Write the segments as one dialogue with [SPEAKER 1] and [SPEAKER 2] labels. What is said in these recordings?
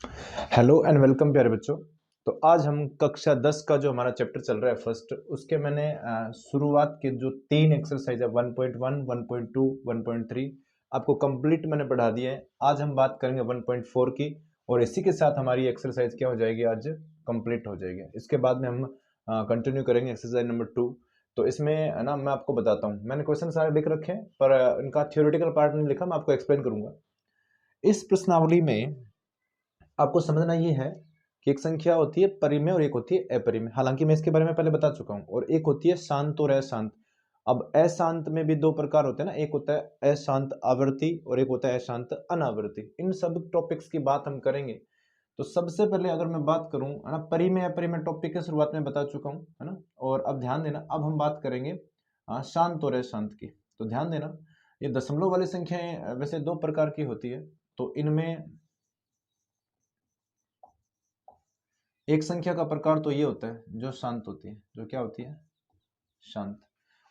[SPEAKER 1] Hello and welcome प्यारे बच्चों। तो आज हम कक्षा 10 का जो हमारा चैप्टर चल रहा है फर्स्ट, उसके मैंने शुरुआत के जो 3 एक्सरसाइज है 1.1, 1.2, 1.3 आपको कंप्लीट मैंने पढ़ा दिए हैं। आज हम बात करेंगे 1.4 की और इसी के साथ हमारी एक्सरसाइज क्या हो जाएगी, आज कंप्लीट हो जाएगी। इसके बाद में हम कंटिन्यू करेंगे एक्सरसाइज नंबर 2। तो इसमें है ना, मैं आपको बताता हूँ, मैंने क्वेश्चन सारे लिख रखे हैं पर इनका थ्योरेटिकल पार्ट नहीं लिखा, मैं आपको एक्सप्लेन करूंगा। इस प्रश्नावली में आपको समझना ये है कि एक संख्या होती है परिमेय और एक होती है अपरिमेय। हालांकि मैं इसके बारे में पहले बता चुका हूं। और एक होती है शांत और अशांत। अब अशांत में भी दो प्रकार होते हैं ना, एक होता है अशांत आवर्ती और एक होता है अशांत अनावर्ती। इन सब टॉपिक्स की बात हम करेंगे। तो सबसे पहले अगर मैं बात करूं, है ना, परिमेय अपरिमेय टॉपिक के शुरुआत में बता चुका हूं, है ना। और अब ध्यान देना, अब हम बात करेंगे शांत और अशांत की। तो ध्यान देना, ये दशमलव वाली संख्याएं वैसे दो प्रकार की होती है। तो इनमें एक संख्या का प्रकार तो ये होता है जो शांत होती है, जो क्या होती है, शांत।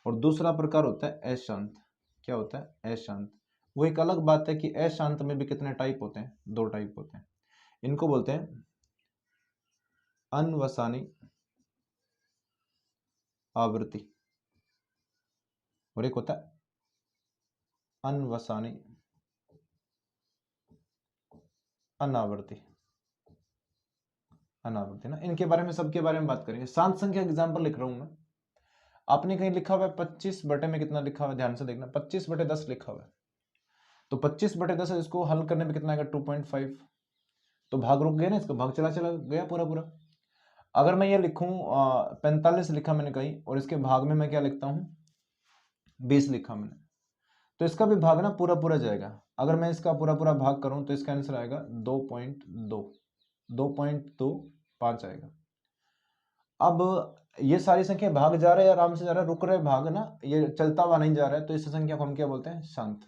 [SPEAKER 1] और दूसरा प्रकार होता है अशांत। क्या होता है, अशांत। वो एक अलग बात है कि अशांत में भी कितने टाइप होते हैं, दो टाइप होते हैं। इनको बोलते हैं अनवसानी आवृत्ति और एक होता है अनवसानी अनावर्ती। अनावर्ती ना, इनके बारे में, सबके बारे में बात करेंगे। शांत संख्या एग्जाम्पल लिख रहा हूं मैं। आपने कहीं लिखा हुआ है 25 बटे में कितना लिखा हुआ है, ध्यान से देखना, 25 बटे 10 लिखा हुआ है। तो 25 बटे 10 है, इसको हल करने में कितना आएगा, 2.5। तो भाग रुक गया ना, इसका भाग चला चला गया पूरा पूरा। अगर मैं ये लिखूं 45 लिखा मैंने कहीं, और इसके भाग में मैं क्या लिखता हूं, 20 लिखा मैंने, तो इसका भी भाग ना पूरा पूरा जाएगा। अगर मैं इसका पूरा पूरा भाग करूं तो इसका आंसर आएगा 2.2, 2.25 आएगा। अब ये सारी संख्या भाग जा रहे हैं, आराम से जा रहा है, रुक रहे भाग ना, ये चलता हुआ नहीं जा रहा है, तो इस संख्या को हम क्या बोलते हैं, शांत।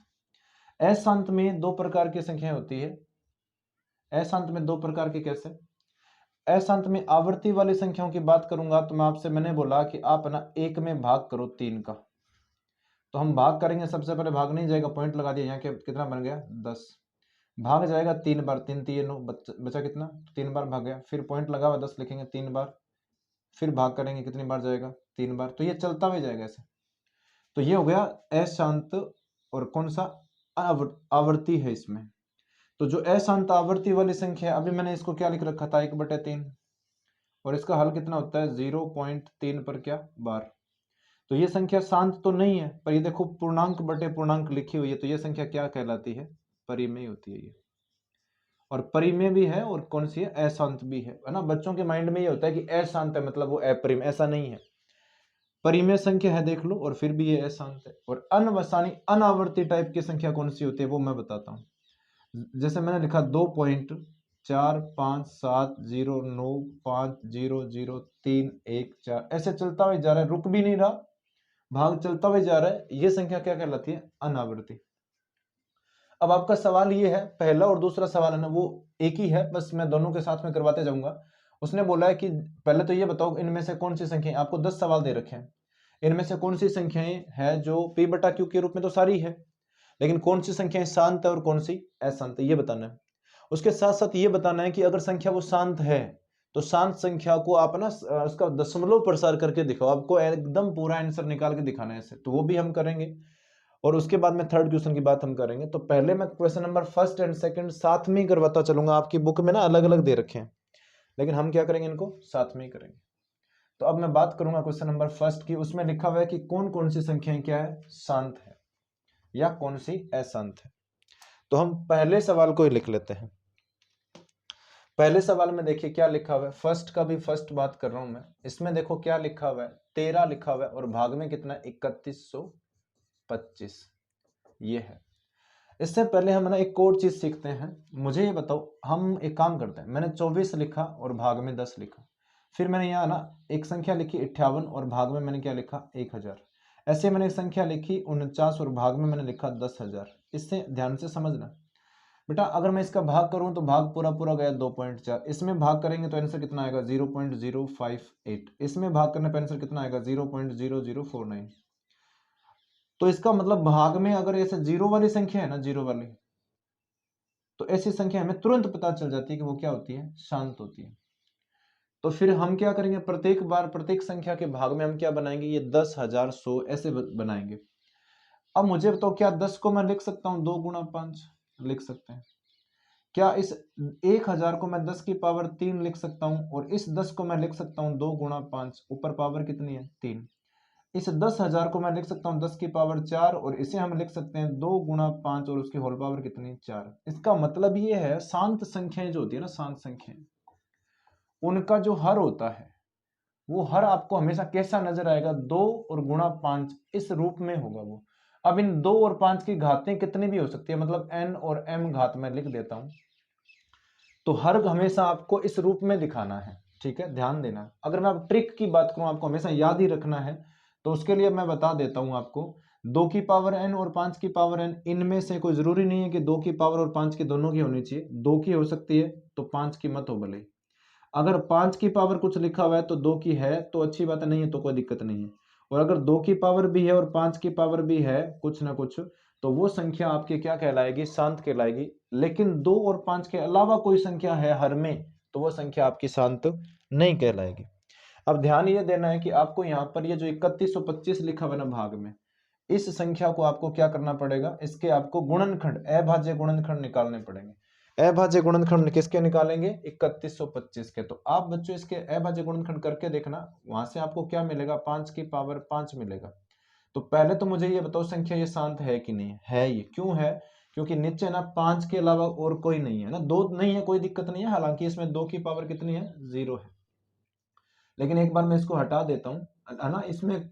[SPEAKER 1] अशांत में दो प्रकार की संख्या होती है। अशांत में दो प्रकार की कैसे, अशांत में आवर्ती वाली संख्याओं की बात करूंगा तो मैंने बोला कि आप ना एक में भाग करो 3 का। तो हम भाग करेंगे, सबसे पहले भाग नहीं जाएगा, पॉइंट लगा दिया, यहाँ के कितना बन गया, 10। भाग जाएगा 3 बार, 3 3 9, बचा कितना, 3 बार भाग गया। फिर पॉइंट लगा हुआ 10 लिखेंगे 3 बार। फिर भाग करेंगे, कितनी बार जाएगा, 3 बार। तो ये चलता हुआ जाएगा ऐसे। तो ये हो गया अशांत। और कौन सा, आवर्ती है इसमें। तो जो अशांत आवर्ती वाली संख्या है, अभी मैंने इसको क्या लिख रखा था, 1/3, और इसका हल कितना होता है, 0.3 पर क्या, बार। तो ये संख्या शांत तो नहीं है, पर ये देखो पूर्णांक बटे पूर्णांक लिखी हुई है, तो ये संख्या क्या कहलाती है, परिमेय होती है ये। और परिमेय भी है और कौन सी है, अशांत भी है ना। बच्चों के माइंड में ये होता है कि अशांत है मतलब वो अपरिमेय, ऐसा नहीं है। परिमेय संख्या है, देख लो, और फिर भी ये अशांत है। और अनवसानी अनावर्ती टाइप की संख्या कौन सी होती है, वो मैं बताता हूँ। जैसे मैंने लिखा 2.45709500314, ऐसे चलता हुआ जा रहा है, रुक भी नहीं रहा, भाग चलता हुआ जा रहा है, ये संख्या क्या कहलाती है, अनावर्ती। अब आपका सवाल ये है, पहला और दूसरा सवाल है ना, वो एक ही है, बस मैं दोनों के साथ में करवाते जाऊंगा। उसने बोला है कि पहले तो ये बताओ इनमें से कौन सी संख्याएं, आपको 10 सवाल दे रखे हैं, इनमें से कौन सी संख्याएं है जो p बटा q के रूप में तो सारी है, लेकिन कौन सी संख्याएं शांत है और कौन सी अशांत है, ये बताना है। उसके साथ साथ ये बताना है कि अगर संख्या वो शांत है, तो शांत संख्या को आप ना उसका दशमलव प्रसार करके दिखाओ, आपको एकदम पूरा आंसर निकाल के दिखाना है ऐसे, तो वो भी हम करेंगे। और उसके बाद में थर्ड क्वेश्चन की बात हम करेंगे। तो पहले मैं question number first and second साथ में ही करवाता चलूंगा, आपकी बुक में ना अलग अलग दे रखे हैं, लेकिन हम क्या करेंगे, इनको साथ में ही करेंगे। तो अब मैं बात करूंगा क्वेश्चन नंबर फर्स्ट की। उसमें लिखा हुआ है कि कौन कौन सी संख्याएं क्या है, शांत है या कौन सी अशांत है। तो हम पहले सवाल को ही लिख लेते हैं। पहले सवाल में देखिए क्या लिखा हुआ है, फर्स्ट का भी फर्स्ट बात कर रहा हूं मैं। इसमें देखो क्या लिखा हुआ है, 13 लिखा हुआ है और भाग में कितना, 3125, ये है। इससे पहले हम ना एक और चीज सीखते हैं। मुझे ये बताओ, हम एक काम करते हैं, मैंने 24 लिखा और भाग में 10 लिखा। फिर मैंने यहाँ ना एक संख्या लिखी 58 और भाग में मैंने क्या लिखा, 1000। ऐसे मैंने एक संख्या लिखी 49 और भाग में मैंने लिखा 10,000। इससे ध्यान से समझना बेटा, अगर मैं इसका भाग करूं तो भाग पूरा पूरा गया 2.4। इसमें भाग करेंगे तो आंसर कितना आएगा, 0.058। इसमें भाग करने पर आंसर कितना आएगा, 0.0049। तो इसका मतलब भाग में अगर ऐसे जीरो वाली संख्या है ना, जीरो वाली, तो ऐसी संख्या हमें तुरंत पता चल जाती है कि वो क्या होती है, शांत होती है। तो फिर हम क्या करेंगे, प्रत्येक बार प्रत्येक संख्या के भाग में हम क्या बनाएंगे, ये 10, 1000, 100 ऐसे बनाएंगे। अब मुझे बताओ, क्या 10 को मैं लिख सकता हूँ 2 गुणा 5? लिख सकते हैं। क्या इस 1000 को मैं 10 की पावर 3 लिख सकता हूँ, और इस 10 को मैं लिख सकता हूँ 2 गुणा 5, ऊपर पावर कितनी है, 3। इस 10,000 को मैं लिख सकता हूँ 10 की पावर 4, और इसे हम लिख सकते हैं 2 गुणा 5 और उसकी होल पावर कितनी, 4। इसका मतलब ये है, शांत संख्याएं जो होती है ना, शांत संख्याएं, उनका जो हर होता है वो हर आपको हमेशा कैसा नजर आएगा, 2 और गुणा 5 इस रूप में होगा वो। अब इन 2 और 5 की घातें कितनी भी हो सकती है, मतलब n और m घात में लिख देता हूं, तो हर हमेशा आपको इस रूप में दिखाना है, ठीक है, ध्यान देना। अगर मैं अब ट्रिक की बात करूं, आपको हमेशा याद ही रखना है, तो उसके लिए मैं बता देता हूं आपको, 2 की पावर n और 5 की पावर n, इनमें से कोई जरूरी नहीं है कि 2 की पावर और 5 की दोनों की होनी चाहिए। 2 की हो सकती है तो 5 की मत हो भले। अगर 5 की पावर कुछ लिखा हुआ है तो 2 की है तो अच्छी बात नहीं है, तो कोई दिक्कत नहीं है। और अगर 2 की पावर भी है और 5 की पावर भी है कुछ ना कुछ, तो वो संख्या आपकी क्या कहलाएगी, शांत कहलाएगी। लेकिन 2 और 5 के अलावा कोई संख्या है हर में, तो वो संख्या आपकी शांत नहीं कहलाएगी। अब ध्यान ये देना है कि आपको यहाँ पर ये जो 3125 लिखा हुआ ना भाग में, इस संख्या को आपको क्या करना पड़ेगा, इसके आपको गुणनखंड, अभाज्य गुणनखंड निकालने पड़ेंगे। अभाज्य गुणनखंड किसके निकालेंगे, 3125 के। तो आप बच्चों इसके अभाज्य गुणनखंड करके देखना, वहां से आपको क्या मिलेगा, 5 की पावर 5 मिलेगा। तो पहले तो मुझे ये बताओ, संख्या ये शांत है कि नहीं है? ये क्यों है, क्योंकि नीचे ना 5 के अलावा और कोई नहीं है ना, 2 नहीं है, कोई दिक्कत नहीं है। हालांकि इसमें 2 की पावर कितनी है, 0 है। लेकिन एक बार मैं इसको हटा देता हूँ, है ना, इसमें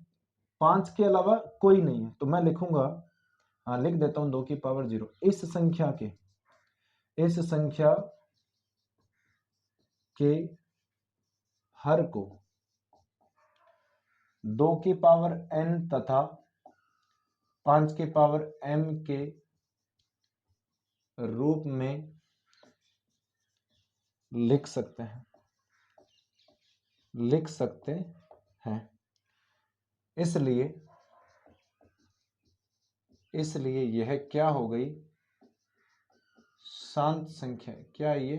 [SPEAKER 1] 5 के अलावा कोई नहीं है, तो मैं लिखूंगा, हाँ लिख देता हूँ 2 की पावर 0। इस संख्या के हर को 2 की पावर n तथा 5 की पावर m के रूप में लिख सकते हैं। इसलिए यह क्या हो गई, शांत संख्या है। क्या ये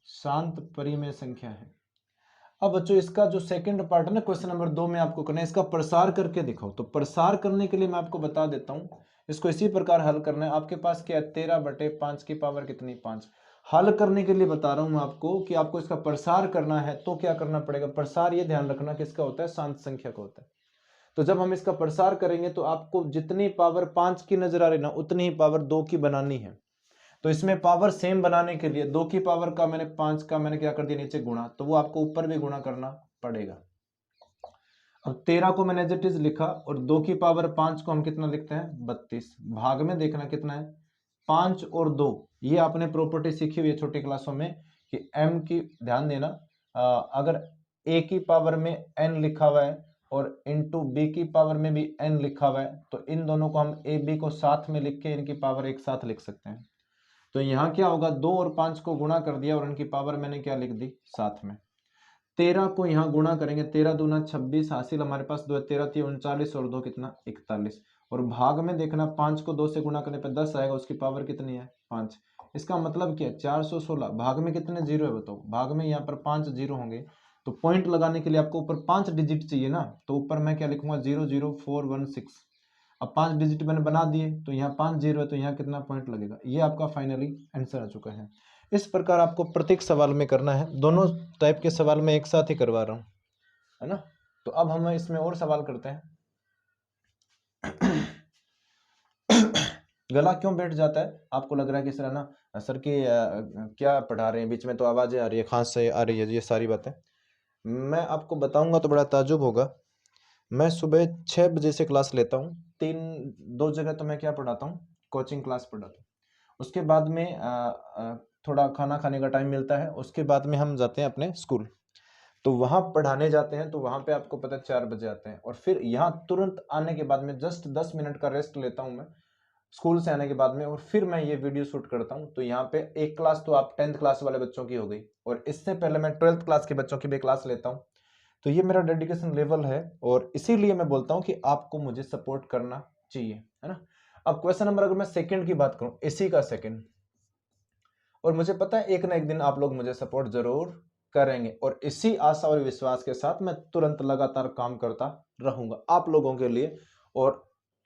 [SPEAKER 1] शांत परिमेय संख्या है? अब बच्चों इसका जो सेकंड पार्ट है ना, क्वेश्चन नंबर 2 में आपको करना है, इसका प्रसार करके दिखाओ। तो प्रसार करने के लिए मैं आपको बता देता हूं, इसको इसी प्रकार हल करना है। आपके पास क्या है, 13/5 की पावर कितनी, 5। हल करने के लिए बता रहा हूं मैं आपको कि आपको इसका प्रसार करना है, तो क्या करना पड़ेगा, प्रसार ये ध्यान रखना किसका होता है, शांत संख्या का होता है। तो जब हम इसका प्रसार करेंगे तो आपको जितनी पावर 5 की नजर आ रही ना, उतनी ही पावर 2 की बनानी है। तो इसमें पावर सेम बनाने के लिए 2 की पावर का मैंने 5 का मैंने क्या कर दिया, नीचे गुणा, तो वो आपको ऊपर भी गुणा करना पड़ेगा। अब 13 को मैंने एज इट इज लिखा, और 2 की पावर 5 को हम कितना लिखते हैं, 32। भाग में देखना कितना है, 5 और 2। ये आपने प्रॉपर्टी सीखी हुई है छोटी क्लासों में कि m की, ध्यान देना, अगर a की पावर में n लिखा हुआ है और इंटू b की पावर में भी n लिखा हुआ है, तो इन दोनों को हम a b को साथ में लिख के इनकी पावर एक साथ लिख सकते हैं। तो यहाँ क्या होगा, 2 और 5 को गुणा कर दिया और इनकी पावर मैंने क्या लिख दी, साथ में। 13 को यहाँ गुणा करेंगे, 13 दूना 26, हासिल हमारे पास 2 13 थी 39 और 2 कितना, 41। और भाग में देखना, 5 को 2 से गुणा करने पर 10 आएगा, उसकी पावर कितनी है, 5। इसका मतलब क्या है, 416। भाग में कितने जीरो है बताओ, भाग में यहाँ पर 5 जीरो होंगे, तो पॉइंट लगाने के लिए आपको ऊपर 5 डिजिट चाहिए ना, तो ऊपर मैं क्या लिखूंगा, 00416। अब 5 डिजिट मैंने बना दिए, तो यहाँ 5 जीरो है, तो यहाँ कितना पॉइंट लगेगा, ये आपका फाइनली आंसर आ चुका है। इस प्रकार आपको प्रत्येक सवाल में करना है, दोनों टाइप के सवाल में एक साथ ही करवा रहा हूं, है ना। तो अब हम इसमें और सवाल करते हैं। गला क्यों बैठ जाता है, आपको लग रहा है कि सर, है ना सर की क्या पढ़ा रहे हैं, बीच में तो आवाजें आ रही है, खांसी आ रही है, ये सारी बातें मैं आपको बताऊंगा तो बड़ा ताजुब होगा। मैं सुबह 6 बजे से क्लास लेता हूँ, 2 जगह तो मैं क्या पढ़ाता हूँ, कोचिंग क्लास पढ़ाता हूँ। उसके बाद में थोड़ा खाना खाने का टाइम मिलता है, उसके बाद में हम जाते हैं अपने स्कूल, तो वहां पढ़ाने जाते हैं। तो वहां पे आपको पता है 4 बजे आते हैं, और फिर यहाँ तुरंत आने के बाद में जस्ट 10 मिनट का रेस्ट लेता हूँ मैं स्कूल से आने के बाद में, और फिर मैं ये वीडियो शूट करता हूँ। तो यहाँ पे एक क्लास तो आप 10th क्लास वाले बच्चों की हो गई, और इससे पहले मैं 12th क्लास के बच्चों की भी क्लास लेता हूँ। तो ये मेरा डेडिकेशन लेवल है, और इसीलिए मैं बोलता हूँ कि आपको मुझे सपोर्ट करना चाहिए, है ना। अब क्वेश्चन नंबर, अगर मैं सेकंड की बात करूं, इसी का सेकंड, और मुझे पता है एक ना एक दिन आप लोग मुझे सपोर्ट जरूर करेंगे, और इसी आशा और विश्वास के साथ मैं तुरंत लगातार काम करता रहूंगा आप लोगों के लिए। और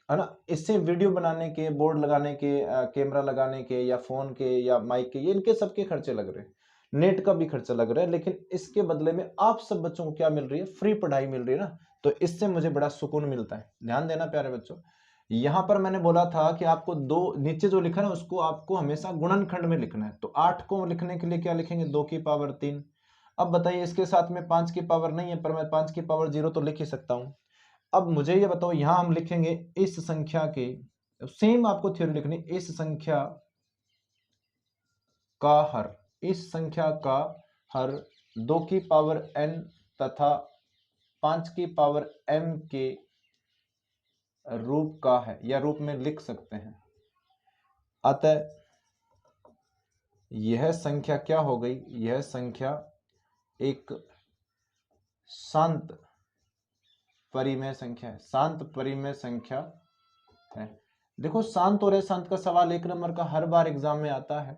[SPEAKER 1] है ना, इससे वीडियो बनाने के, बोर्ड लगाने के, कैमरा लगाने के, या फोन के, या माइक के, ये इनके सबके खर्चे लग रहे हैं, नेट का भी खर्चा लग रहा है, लेकिन इसके बदले में आप सब बच्चों को क्या मिल रही है? फ्री पढ़ाई मिल रही है ना। तो इससे मुझे बड़ा सुकून मिलता है। ध्यान देना प्यारे बच्चों, यहां पर मैंने बोला था कि आपको दो, नीचे जो लिखा है उसको आपको हमेशा गुणनखंड में लिखना है। तो 8 को लिखने के लिए क्या लिखेंगे? 2 की पावर 3। अब बताइए, इसके साथ में 5 की पावर नहीं है, पर मैं 5 की पावर 0 तो लिख ही सकता हूं। अब मुझे ये बताओ, यहां हम लिखेंगे इस संख्या के, सेम आपको थ्योरी लिखनी, इस संख्या का हर, इस संख्या का हर 2 की पावर n तथा 5 की पावर m के रूप का है, या रूप में लिख सकते हैं। अतः यह संख्या क्या हो गई? यह संख्या एक शांत परिमेय संख्या है, शांत परिमेय संख्या है। देखो, शांत और अशांत का सवाल 1 नंबर का हर बार एग्जाम में आता है।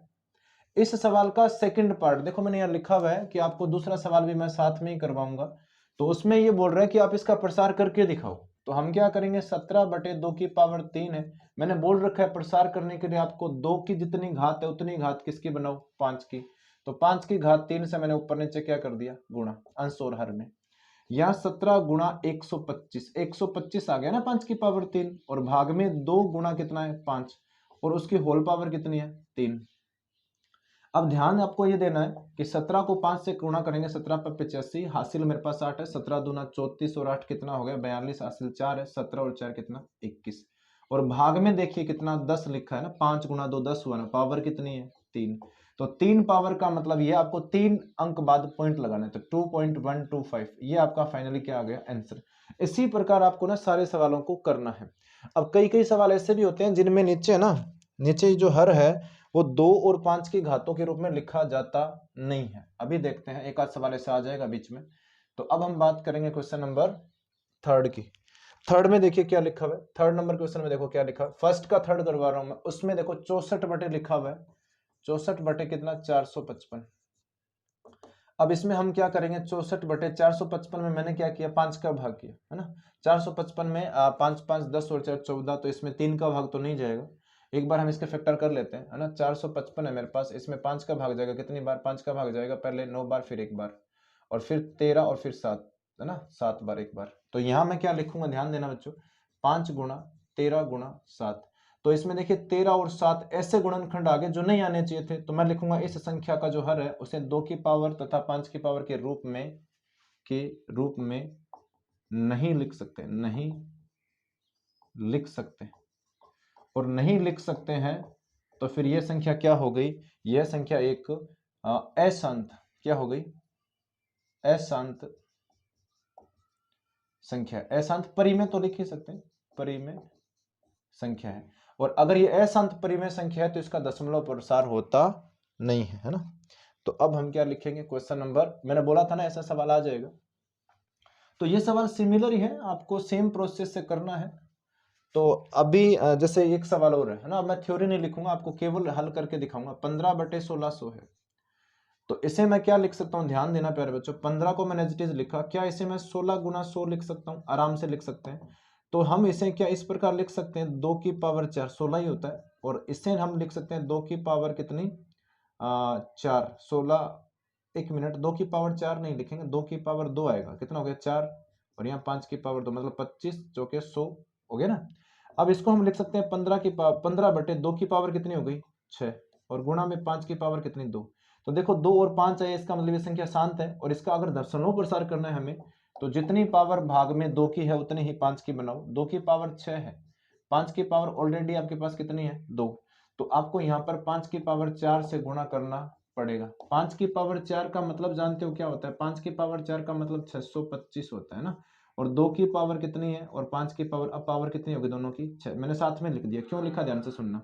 [SPEAKER 1] इस सवाल का सेकंड पार्ट देखो, मैंने यहाँ लिखा हुआ है कि आपको दूसरा सवाल भी मैं साथ में ही करवाऊंगा। तो उसमें ये बोल रहा है कि आप इसका प्रसार करके दिखाओ। तो हम क्या करेंगे? 17/2 की पावर 3 है, मैंने बोल रखा है प्रसार करने के लिए आपको 2 की जितनी घात है उतनी घात किसकी बनाओ? 5 की। तो 5 की घात 3 से मैंने ऊपर नीचे क्या कर दिया? गुणा, अंश और हर में। यहाँ 17 गुणा 125, 125 आ गया ना 5 की पावर 3, और भाग में 2 गुणा कितना है? 5, और उसकी होल पावर कितनी है? 3। अब ध्यान आपको ये देना है कि 17 को 5 से गुणा करेंगे, 17 पर 85, हासिल मेरे पास 8 है, 17 दूना 34 और 8 कितना हो गया? 42, हासिल 4 है, 17 और 4 कितना? 21। और भाग में देखिए कितना? 10 लिखा है ना, 5 गुणा 2 10 हुआ ना, पावर कितनी है? 3। तो 3 पावर का मतलब ये आपको 3 अंक बाद पॉइंट लगाना है, तो 2.125, ये आपका फाइनली क्या आ गया? आंसर। इसी प्रकार आपको ना सारे सवालों को करना है। अब कई कई सवाल ऐसे भी होते हैं जिनमें नीचे ना, नीचे जो हर है वो 2 और 5 की घातों के रूप में लिखा जाता नहीं है। अभी देखते हैं, एक आध सवाल ऐसा आ जाएगा बीच में। तो अब हम बात करेंगे क्वेश्चन नंबर 3 की। थर्ड में देखिए क्या लिखा हुआ है। 3 नंबर क्वेश्चन में देखो क्या लिखा है। फर्स्ट का थर्ड करवा रहा हूं मैं, उसमें देखो 64 बटे लिखा हुआ है। 64 बटे कितना? 455। अब इसमें हम क्या करेंगे? 64 बटे 455 में मैंने क्या किया? 5 का भाग किया, है ना। 455 में 5 5 10 और 4 14, तो इसमें 3 का भाग तो नहीं जाएगा। एक बार हम इसके फैक्टर कर लेते हैं, है ना। 455 है मेरे पास, इसमें 5 का भाग जाएगा कितनी बार? 5 का भाग जाएगा पहले 9 बार, फिर 1 बार, और फिर 13 और फिर 7, है ना, 7 बार 1 बार। तो यहां मैं क्या लिखूंगा? ध्यान देना बच्चों, 5 गुणा 13 गुणा 7। तो इसमें देखिए 13 और 7 ऐसे गुणनखंड आ गए जो नहीं आने चाहिए थे। तो मैं लिखूंगा इस संख्या का जो हर है उसे 2 की पावर तथा 5 की पावर के रूप में नहीं लिख सकते, नहीं लिख सकते। और नहीं लिख सकते हैं तो फिर यह संख्या क्या हो गई? यह संख्या एक अशांत, क्या हो गई? अशांत संख्या। अशांत परिमेय तो लिख ही सकते हैं, परिमेय संख्या है। और अगर ये अशांत परिमेय संख्या है तो इसका दशमलव प्रसार होता नहीं है, है ना। तो अब हम क्या लिखेंगे? क्वेश्चन नंबर, मैंने बोला था ना ऐसा सवाल आ जाएगा। तो ये सवाल सिमिलर ही है, आपको सेम प्रोसेस से करना है। तो अभी जैसे एक सवाल और है ना, मैं थ्योरी नहीं लिखूंगा, आपको केवल हल करके दिखाऊंगा। 15 बटे 1600 है, तो इसे मैं क्या लिख सकता हूँ? ध्यान देना प्यारे बच्चों, 15 को मैंने एज इट इज लिखा, क्या इसे मैं 16 गुना 100 लिख सकता हूँ? आराम से लिख सकते हैं। तो हम इसे क्या इस प्रकार लिख सकते हैं? 2 की पावर 4, 16 ही होता है, और इसे हम लिख सकते हैं 2 की पावर कितनी? 4, 16, 1 मिनट, 2 की पावर 4 नहीं लिखेंगे, 2 की पावर 2 आएगा, कितना हो गया? 4, और यहाँ 5 की पावर 2 मतलब 25 चौके 100 हो गया ना। अब इसको हम लिख सकते हैं 15 बटे 2 की पावर कितनी हो गई? 6, और गुणा में 5 की पावर कितनी? 2। तो देखो 2 और 5 है, इसका मतलब ये संख्या शांत है। और इसका अगर दशमलव प्रसार करना है हमें, तो जितनी पावर भाग में 2 की है उतनी ही 5 की बनाओ। 2 की पावर 6 है, 5 की पावर ऑलरेडी आपके पास कितनी है? 2। तो आपको यहाँ पर 5 की पावर 4 से गुणा करना पड़ेगा। 5 की पावर 4 का मतलब जानते हो क्या होता है? 5 की पावर 4 का मतलब 625 होता है ना। और 2 की पावर कितनी है? और 5 की पावर, अब पावर कितनी होगी दोनों की? 6। मैंने साथ में लिख दिया, क्यों लिखा ध्यान से सुनना।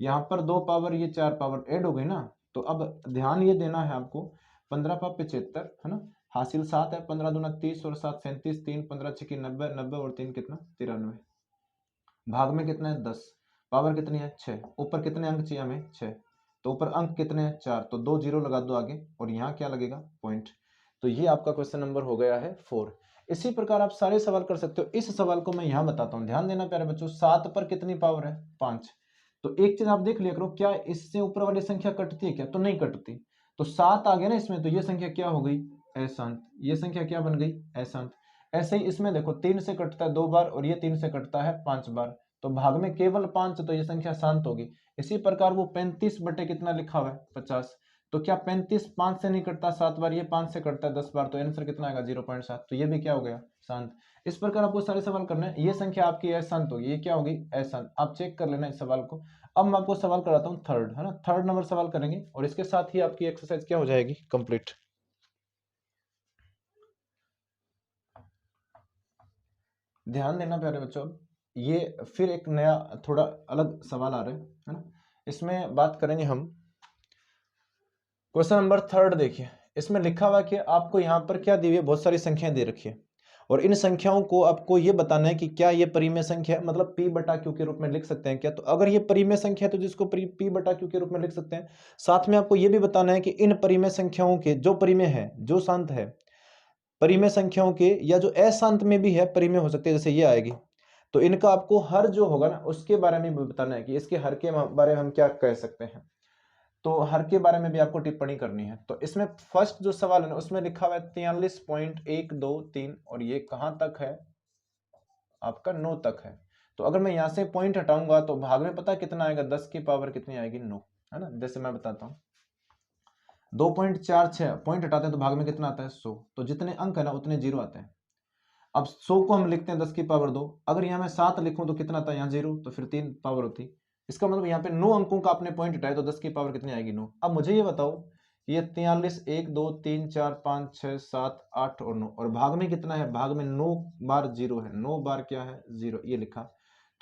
[SPEAKER 1] यहाँ पर 2 पावर, ये 4 पावर ऐड हो गई ना। तो अब ध्यान ये देना है आपको, 15 पर 75, है ना, हासिल 7 है, 15 दूना 30 और 7 37, 3 15 6 90, 90 और 3 कितना? 93। भाग में कितना है? 10, पावर कितनी है? 6, ऊपर कितने अंक चाहिए हमें? 6। तो ऊपर अंक कितने हैं 4, तो 2 जीरो लगा दो आगे और यहाँ क्या लगेगा पॉइंट। तो ये आपका क्वेश्चन नंबर हो गया है 4। इसी प्रकार आप सारे सवाल कर सकते हो। इस सवाल को मैं यहाँ बताता हूँ, ध्यान देना प्यारे बच्चों। 7 पर कितनी पावर है 5। तो एक चीज आप देख लिया करो, क्या इससे ऊपर वाली संख्या कटती है क्या, तो नहीं कटती। तो 7 आ गया ना इसमें, तो ये संख्या क्या हो गई अशांत, ये संख्या क्या बन गई अशांत। ऐसे ही इसमें देखो 3 से कटता है 2 बार और ये 3 से कटता है 5 बार, तो भाग में केवल 5, तो ये संख्या शांत होगी। इसी प्रकार वो 35 बटे कितना लिखा हुआ है 50, तो क्या 35 5 से नहीं कटता 7 बार, ये 5 से कटता है 10 बार, तो आंसर कितना आएगा 0.7, तो ये भी क्या हो गया शांत। इस प्रकार आपको सारे सवाल करना है। ये संख्या आपकी अशांत होगी, ये क्या होगी अशांत, आप चेक कर लेना इस सवाल को। अब मैं आपको सवाल कराता हूँ थर्ड, है ना, थर्ड नंबर सवाल करेंगे और इसके साथ ही आपकी एक्सरसाइज क्या हो जाएगी कंप्लीट। ध्यान देना प्यारे बच्चों, ये फिर एक नया थोड़ा अलग सवाल आ रहा है ना, इसमें बात करेंगे हम। क्वेश्चन नंबर थर्ड देखिए, इसमें लिखा हुआ कि आपको यहाँ पर क्या दी हुई है, बहुत सारी संख्याएं दे रखी है और इन संख्याओं को आपको ये बताना है कि क्या ये परिमेय संख्या है, मतलब p बटा q के रूप में लिख सकते हैं क्या। तो अगर ये परिमेय संख्या है तो जिसको p बटा q के रूप में लिख सकते हैं। साथ में आपको ये भी बताना है कि इन परिमेय संख्याओं के जो परिमेय है, जो शांत है, परिमेय संख्याओं के या जो अशांत में भी है परिमेय हो सकते हैं, जैसे ये आएगी, तो इनका आपको हर जो होगा ना उसके बारे में भी बताना है कि इसके हर के बारे में हम क्या कह सकते हैं। तो हर के बारे में भी आपको टिप्पणी करनी है। तो इसमें फर्स्ट जो सवाल है ना उसमें लिखा हुआ है 43.123 और ये कहां तक है आपका 9 तक है। तो अगर मैं यहां से पॉइंट हटाऊंगा तो भाग में पता कितना आएगा, 10 की पावर कितनी आएगी 9, है ना। जैसे मैं बताता हूँ 2.46 पॉइंट हटाते हैं तो भाग में कितना आता है 100, तो जितने अंक है ना उतने जीरो आते हैं। अब 100 को हम लिखते हैं 10 की पावर 2, अगर यहाँ मैं 7 लिखूं तो कितना आता है यहाँ 0, तो फिर 3 पावर होती। इसका मतलब यहाँ पे 9 अंकों का आपने पॉइंट हटाया तो 10 की पावर कितनी आएगी 9। अब मुझे ये बताओ ये 43 1 2 3 4 5 6 7 8 और 9 और भाग में कितना है, भाग में 9 बार 0 है, 9 बार क्या है 0, ये लिखा।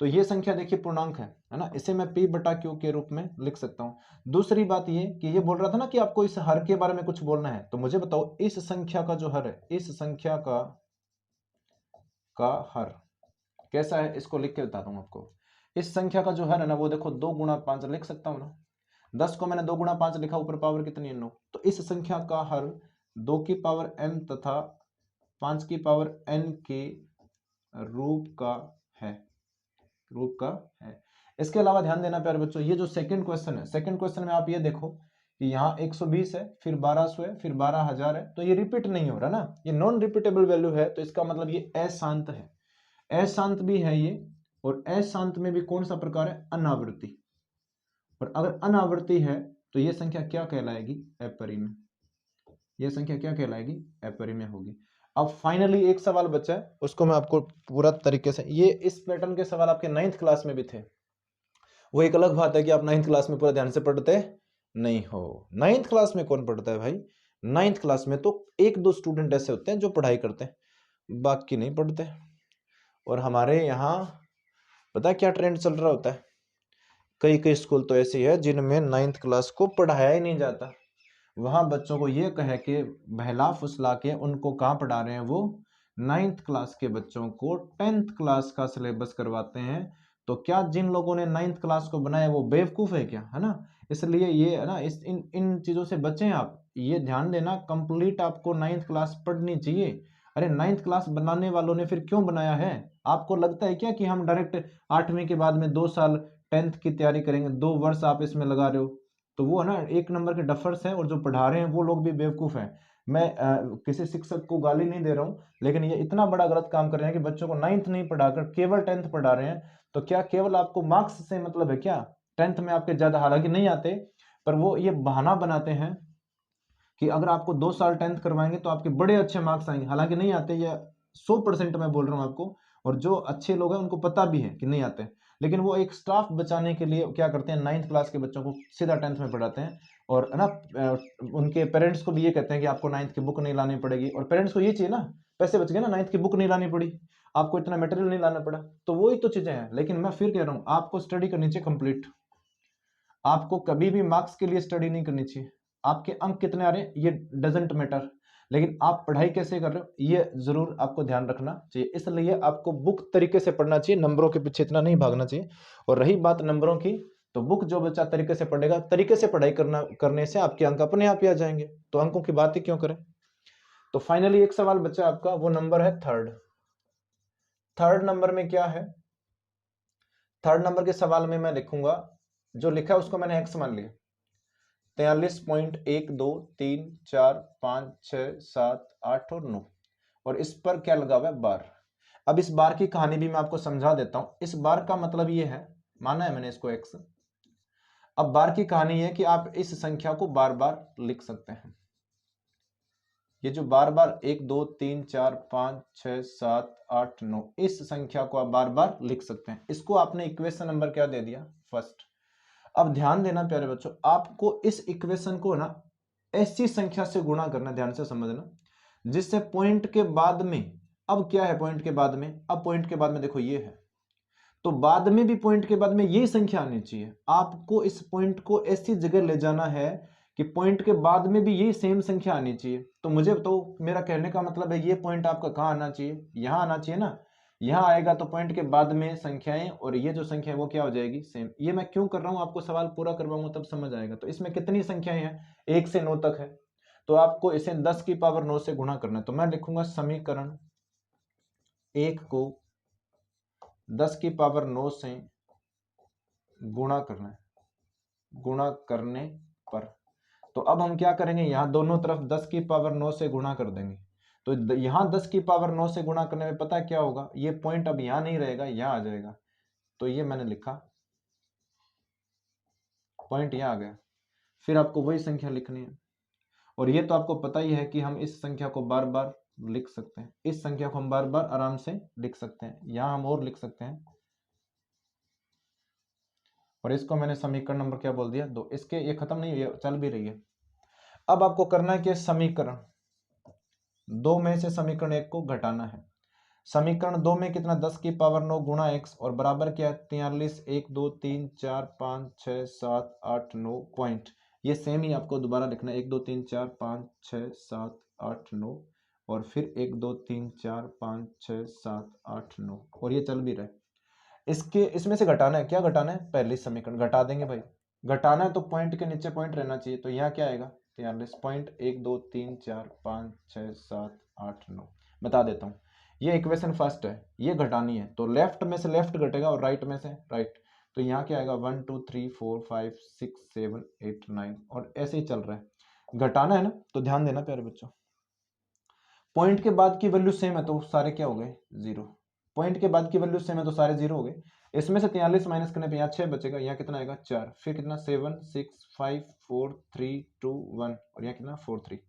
[SPEAKER 1] तो ये संख्या देखिए पूर्णांक है ना, इसे मैं p बटा q के रूप में लिख सकता हूँ। दूसरी बात ये कि ये बोल रहा था ना कि आपको इस हर के बारे में कुछ बोलना है, तो मुझे बताओ इस संख्या का जो हर है, इस संख्या का हर कैसा है, इसको लिख के बताता हूं आपको। इस संख्या का जो हर है ना वो देखो 2 गुणा 5 लिख सकता हूं ना, 10 को मैंने 2 गुणा 5 लिखा, ऊपर पावर कितनी है 9, तो इस संख्या का हर 2 की पावर n तथा 5 की पावर n के रूप का है। इसके अलावा ध्यान देना प्यारे बच्चों, ये जो सेकंड क्वेश्चन है, सेकंड क्वेश्चन में आप ये देखो कि यहाँ 120 है, फिर 1200 है, फिर 12,000 है, तो ये रिपीट नहीं हो रहा ना, ये नॉन रिपीटेबल वैल्यू है, तो इसका मतलब ये अशांत है। अशांत भी है ये, और अशांत में भी कौन सा प्रकार है अनावृत्ति, और अगर अनावृत्ति है तो ये संख्या क्या कहलाएगी अपरिमेय, ये संख्या क्या कहलाएगी अपरिमेय होगी। अब फाइनली एक सवाल बचा है, उसको मैं आपको पूरा तरीके से, ये इस पैटर्न के सवाल आपके 9th क्लास में भी थे। वो एक अलग बात है कि आप 9th क्लास में पूरा ध्यान से पढ़ते नहीं हो। 9th क्लास में कौन पढ़ता है भाई, 9th क्लास में तो 1-2 स्टूडेंट ऐसे होते हैं जो पढ़ाई करते हैं, बाकी नहीं पढ़ते। और हमारे यहाँ पता है क्या ट्रेंड चल रहा होता है, कई स्कूल तो ऐसे है जिनमें 9th क्लास को पढ़ाया ही नहीं जाता। वहां बच्चों को ये कहे कि बहला फुसला के उनको कहाँ पढ़ा रहे हैं, वो 9th क्लास के बच्चों को 10th क्लास का सिलेबस करवाते हैं। तो क्या जिन लोगों ने 9th क्लास को बनाया वो बेवकूफ है क्या, है ना। इसलिए ये है ना, इस इन चीजों से बचें आप, ये ध्यान देना, कंप्लीट आपको 9th क्लास पढ़नी चाहिए। अरे 9th क्लास बनाने वालों ने फिर क्यों बनाया है, आपको लगता है क्या कि हम डायरेक्ट 8वीं के बाद में 2 साल 10th की तैयारी करेंगे, 2 वर्ष आप इसमें लगा रहे हो, तो वो है ना 1 नंबर के डफर्स हैं, और जो पढ़ा रहे हैं वो लोग भी बेवकूफ हैं। मैं किसी शिक्षक को गाली नहीं दे रहा हूँ, लेकिन ये इतना बड़ा गलत काम कर रहे हैं कि बच्चों को 9th नहीं पढ़ाकर केवल 10th पढ़ा रहे हैं। तो क्या केवल आपको मार्क्स से मतलब है क्या, 10th में आपके ज्यादा हालांकि नहीं आते, पर वो ये बहाना बनाते हैं कि अगर आपको 2 साल 10th करवाएंगे तो आपके बड़े अच्छे मार्क्स आएंगे, हालांकि नहीं आते, ये 100% मैं बोल रहा हूँ आपको। और जो अच्छे लोग हैं उनको पता भी है कि नहीं आते, लेकिन वो एक स्टाफ बचाने के लिए क्या करते हैं, 9th क्लास के बच्चों को सीधा 10th में पढ़ाते हैं। और है ना, उनके पेरेंट्स को भी ये कहते हैं कि आपको 9th की बुक नहीं लानी पड़ेगी, और पेरेंट्स को ये चाहिए ना, पैसे बच गए ना, 9th की बुक नहीं लानी पड़ी, आपको इतना मटेरियल नहीं लाना पड़ा, तो वही तो चीजें हैं। लेकिन मैं फिर कह रहा हूँ आपको स्टडी करनी चाहिए कंप्लीट, आपको कभी भी मार्क्स के लिए स्टडी नहीं करनी चाहिए। आपके अंक कितने आ रहे हैं ये डजेंट मैटर, लेकिन आप पढ़ाई कैसे कर रहे हो ये जरूर आपको ध्यान रखना चाहिए। इसलिए आपको बुक तरीके से पढ़ना चाहिए, नंबरों के पीछे इतना नहीं भागना चाहिए। और रही बात नंबरों की, तो बुक जो बच्चा तरीके से पढ़ेगा, तरीके से पढ़ाई करने से आपके अंक अपने आप ही आ जाएंगे, तो अंकों की बात ही क्यों करें। तो फाइनली एक सवाल बच्चा आपका, वो नंबर है थर्ड नंबर में क्या है, थर्ड नंबर के सवाल में मैं लिखूंगा, जो लिखा है उसको मैंने एक्स मान लिया, 43.1 2 3 4 5 6 7 8 और 9, और इस पर क्या लगा हुआ है, बार। अब इस बार की कहानी भी मैं आपको समझा देता हूं। इस बार का मतलब ये है, माना है मैंने इसको एक्स। अब बार की कहानी है कि आप इस संख्या को बार बार लिख सकते हैं। ये जो बार बार 1 2 3 4 5 6 7 8 9, इस संख्या को आप बार बार लिख सकते हैं। इसको आपने इक्वेशन नंबर क्या दे दिया, फर्स्ट। अब ध्यान देना प्यारे बच्चों, आपको इस इक्वेशन को ना ऐसी संख्या से गुणा करना, ध्यान से समझना, जिससे पॉइंट के बाद में, अब क्या है पॉइंट के बाद में, अब पॉइंट के बाद में देखो ये है, तो बाद में भी पॉइंट के बाद में यही संख्या आनी चाहिए। आपको इस पॉइंट को ऐसी जगह ले जाना है कि पॉइंट के बाद में भी यही सेम संख्या आनी चाहिए। तो मुझे तो मेरा कहने का मतलब है, ये पॉइंट आपका कहाँ आना चाहिए, यहां आना चाहिए ना। यहां आएगा तो पॉइंट के बाद में संख्याएं, और ये जो संख्या है वो क्या हो जाएगी, सेम। ये मैं क्यों कर रहा हूं, आपको सवाल पूरा करवाऊंगा तब समझ आएगा। तो इसमें कितनी संख्याएं हैं, 1 से 9 तक है, तो आपको इसे 10 की पावर 9 से गुणा करना है। तो मैं लिखूंगा समीकरण 1 को 10 की पावर 9 से गुणा करना है, गुणा करने पर। तो अब हम क्या करेंगे, यहां दोनों तरफ 10 की पावर 9 से गुणा कर देंगे। तो यहां 10 की पावर 9 से गुणा करने में पता क्या होगा, ये पॉइंट अब यहां नहीं रहेगा, यहां आ जाएगा। तो ये मैंने लिखा, पॉइंट यहां आ गया। फिर आपको वही संख्या लिखनी है, और ये तो आपको पता ही है कि हम इस संख्या को बार बार लिख सकते हैं, इस संख्या को हम बार बार आराम से लिख सकते हैं। यहां हम और लिख सकते हैं, और इसको मैंने समीकरण नंबर क्या बोल दिया, 2। इसके ये खत्म नहीं हुई, चल भी रही है। अब आपको करना है कि समीकरण 2 में से समीकरण 1 को घटाना है। समीकरण 2 में कितना, 10 की पावर 9 गुणा x, और बराबर क्या है 43 1 2 3 4 5 6 7 8 9 पॉइंट। ये सेम ही आपको दोबारा लिखना है, 1 2 3 4 5 6 7 8 9, और फिर 1 2 3 4 5 6 7 8 9, और ये चल भी रहा है। इसमें से घटाना है, क्या घटाना है, पहले समीकरण घटा देंगे भाई। घटाना है तो पॉइंट के नीचे पॉइंट रहना चाहिए, तो यहाँ क्या आएगा 43 पॉइंट 1 2 3 4 5 6 7 8 9। बता देता हूँ, ये इक्वेशन फर्स्ट है, ये घटानी है, तो लेफ्ट में से लेफ्ट घटेगा और राइट में से राइट। तो यहाँ क्या आएगा 1 2 3 4 5 6 7 8 9, और ऐसे ही चल रहा है। घटाना है ना, तो ध्यान देना प्यारे बच्चों, पॉइंट के बाद की वैल्यू सेम है तो सारे क्या हो गए, जीरो। पॉइंट के बाद की वैल्यू सेम है तो सारे जीरो हो गए। इसमें से 43 माइनस करने पे यहाँ 6 बचेगा, यहाँ कितना आएगा 4, फिर कितना 7 6 5 4 3 2 1, और यहाँ कितना 4 3।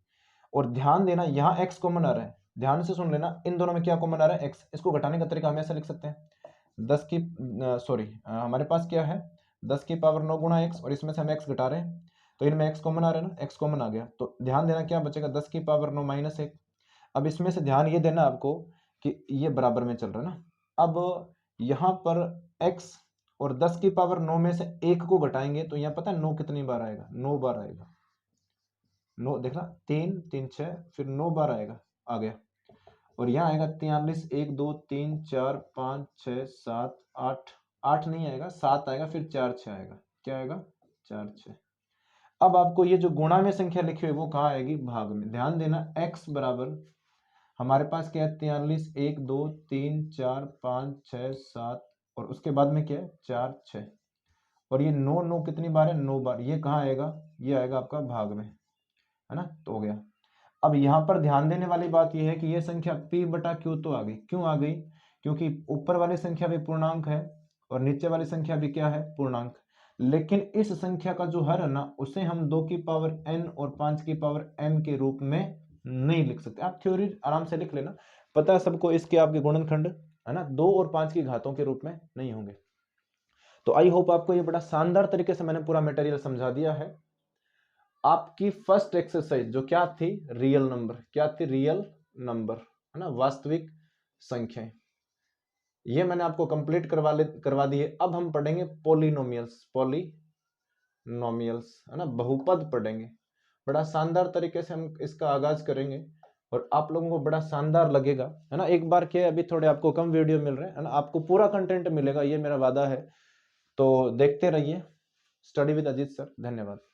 [SPEAKER 1] और ध्यान देना यहाँ x कॉमन आ रहा है, ध्यान से सुन लेना, इन दोनों में क्या कॉमन आ रहा है, x। इसको घटाने का तरीका हम ऐसा लिख सकते हैं, 10 की हमारे पास क्या है 10 की पावर 9 गुणा x, और इसमें से हम x घटा रहे हैं, तो इनमें x कॉमन आ रहा है ना, x कॉमन आ गया। तो ध्यान देना क्या बचेगा, 10 की पावर 9 माइनस 1। अब इसमें से ध्यान ये देना आपको कि ये बराबर में चल रहा है ना। अब यहाँ पर x और 10 की पावर 9 में से 1 को घटाएंगे, तो यहाँ पता है 9 कितनी बार आएगा, 9 बार आएगा। 9 देखना, 3 3 6, फिर 9 बार आएगा, आ गया। और यहाँ आएगा 43 1 2 3 4 5 6 7 8, 8 नहीं आएगा 7 आएगा, फिर 4 6 आएगा, क्या आएगा 4 6। अब आपको ये जो गुणा में संख्या लिखी हुई वो कहाँ आएगी, भाग में। ध्यान देना x बराबर हमारे पास क्या है 43 1 2 3 4 5 6 7, और उसके बाद में क्या है 4 6, और ये 9 9 कितनी बार है, 9 बार। ये कहाँ आएगा, ये आएगा आपका भाग में, है ना। तो हो गया। अब यहाँ पर ध्यान देने वाली बात यह है कि ये संख्या p बटा q तो आ गई। क्यों आ गई, क्योंकि ऊपर वाली संख्या भी पूर्णांक है और नीचे वाली संख्या भी क्या है, पूर्णांक। लेकिन इस संख्या का जो हर है ना, उसे हम 2 की पावर n और 5 की पावर m के रूप में नहीं लिख सकते। आप थ्योरी आराम से लिख लेना, पता है सबको इसके आपके गुणनखंड, है ना, 2 और 5 की घातों के रूप में नहीं होंगे। तो आई होप आपको ये बड़ा शानदार तरीके से मैंने पूरा मटेरियल समझा दिया है। आपकी फर्स्ट एक्सरसाइज जो क्या थी, रियल नंबर, क्या थी, रियल नंबर, है ना, वास्तविक संख्याएं, ये मैंने आपको कंप्लीट करवा दी है। अब हम पढ़ेंगे पॉलिनोमियल्स, पॉलिनोमियल्स, है ना, बहुपद पढ़ेंगे। बड़ा शानदार तरीके से हम इसका आगाज करेंगे और आप लोगों को बड़ा शानदार लगेगा, है ना। एक बार के अभी थोड़े आपको कम वीडियो मिल रहे हैं, है ना, आपको पूरा कंटेंट मिलेगा, ये मेरा वादा है। तो देखते रहिए। Study with Ajit sir. धन्यवाद।